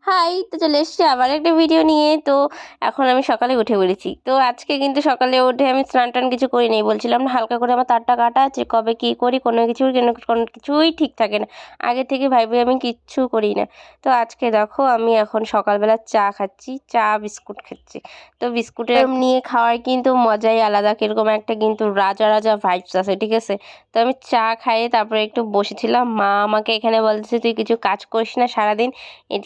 High! তো চলে এসেছি আবার একটা ভিডিও নিয়ে। তো এখন আমি সকালে উঠে পড়েছি। তো আজকে কিন্তু সকালে উঠে আমি স্নান-টান কিছু করিনি। বলছিলাম না হালকা করে আমার তারটা কাটা আছে। কবে কি করি কোনো কিছুই ঠিক থাকে না। আগে থেকে ভাইবে আমি কিচ্ছু করি না। তো আজকে দেখো আমি এখন সকালবেলা চা খাচ্ছি। চা বিস্কুট খাচ্ছি। তো বিস্কুটের নিয়ে খাওয়ার কিন্তু মজাই আলাদা। কিরকম একটা কিন্তু রাজা, রাজা ভাইবস আছে। ঠিক আছে? তো আমি চা খাইয়ে তারপরে একটু বসেছিলাম। মা আমাকে এখানে বলতেছে, "তুই কিছু কাজ করিস না সারাদিন।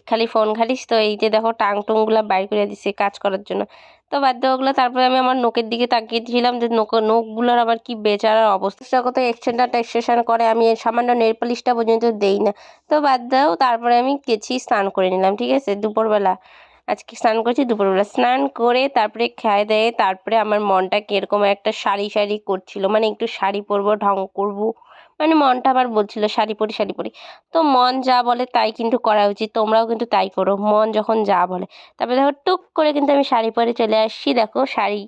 খালি ফোন ঘাঁটিস তো এই যে দেখো টাং-টুংগুলা বাইর করে দিছে কাজ করার জন্য।" তো বাদ দাও ওগুলো। তারপরে আমি আমার নখের দিকে তাকিয়েছিলাম যে নখগুলোর আবার কি বেচারার অবস্থা কত এক্সটেনশন করে, আমি এই সামান্য নেল পালিশটা পর্যন্ত দেই না। তো বাদ দাও, তারপরে আমি গেছি স্নান করে নিলাম। ঠিক আছে? দুপুরবেলা আজকে স্নান করেছি দুপুরবেলা। স্নান করে তারপরে খেয়ে দেয়ে তারপরে আমার মনটা কিরকম একটা সারি, সারি করছিল। মানে একটু শাড়ি পরবো, ঢং করবো। মানে মনটা আবার বলছিল শাড়ি পরি, শাড়ি পরি। তো মন যা বলে তাই কিন্তু করা উচিত। তোমরাও কিন্তু তাই করো। মন যখন যা বলে। তারপরে দেখো টুক করে কিন্তু আমি শাড়ি পরে চলে আসছি। দেখো শাড়ি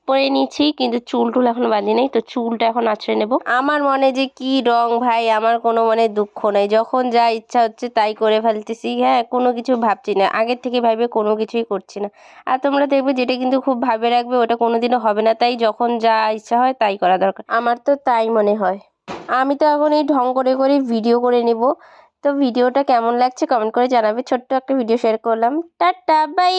পরে নিয়েছি কিন্তু চুল-টুল এখনো বাঁধি নাই। তো চুলটা এখন আঁচড়ে নেব। আমার মনে যে কি রং ভাই, আমার কোনো মনে দুঃখ নেই। যখন যা ইচ্ছা হচ্ছে তাই করে ফেলতেছি। হ্যাঁ, কোনো কিছু ভাবছি না। আগের থেকে ভাইবে কোনো কিছুই করছি না। আর তোমরা দেখবে যেটা কিন্তু খুব ভাবে রাখবে ওটা কোনোদিনও হবে না। তাই যখন যা ইচ্ছা হয় তাই করা দরকার। আমার তো তাই মনে হয়। আমি তো এখন এই ঢং করে করে ভিডিও করে নেব। তো ভিডিওটা কেমন লাগছে কমেন্ট করে জানাবে। ছোট্ট একটা ভিডিও শেয়ার করলাম। Tata bye.